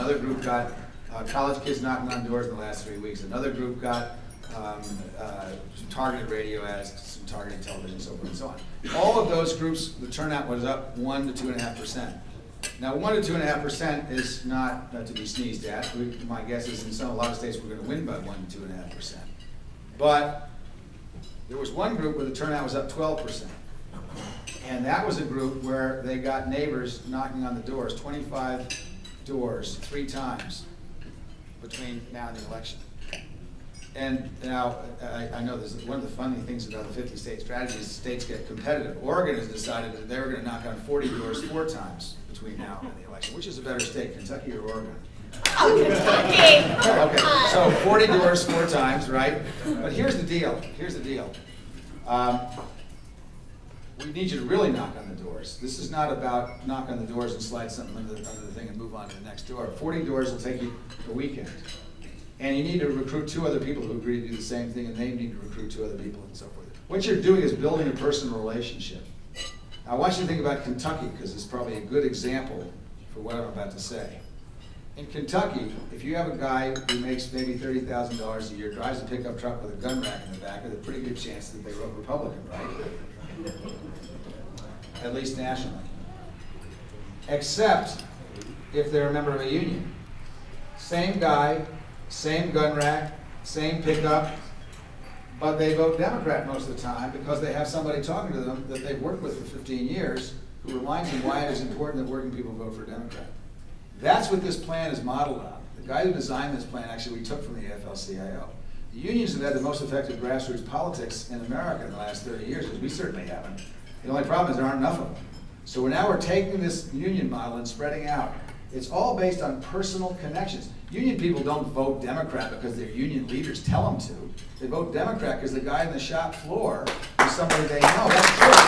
Another group got college kids knocking on doors in the last 3 weeks. Another group got some targeted radio ads, some targeted television, so forth and so on. All of those groups, the turnout was up 1 to 2.5%. Now, 1 to 2.5% is not to be sneezed at. My guess is in a lot of states we're going to win by 1 to 2.5%. But there was one group where the turnout was up 12%. And that was a group where they got neighbors knocking on the doors, 25 doors, 3 times between now and the election. And now, I know this is one of the funny things about the 50-state strategy is states get competitive. Oregon has decided that they were going to knock on 40 doors 4 times between now and the election. Which is a better state, Kentucky or Oregon? Oh, Kentucky! Okay, so 40 doors 4 times, right? But here's the deal. Here's the deal. We need you to really knock on the doors. This is not about knock on the doors and slide something under the thing and move on to the next door. 40 doors will take you a weekend. And you need to recruit 2 other people who agree to do the same thing, and they need to recruit 2 other people and so forth. What you're doing is building a personal relationship. Now, I want you to think about Kentucky, because it's probably a good example for what I'm about to say. In Kentucky, if you have a guy who makes maybe $30,000 a year, drives a pickup truck with a gun rack in the back, there's a pretty good chance that they vote Republican, right? At least nationally. Except if they're a member of a union. Same guy, same gun rack, same pickup, but they vote Democrat most of the time because they have somebody talking to them that they've worked with for 15 years who reminds them why it is important that working people vote for Democrat. That's what this plan is modeled on. The guy who designed this plan actually we took from the AFL-CIO. The unions have had the most effective grassroots politics in America in the last 30 years, because we certainly haven't. The only problem is there aren't enough of them. So now we're taking this union model and spreading out. It's all based on personal connections. Union people don't vote Democrat because their union leaders tell them to. They vote Democrat because the guy on the shop floor is somebody they know. That's true.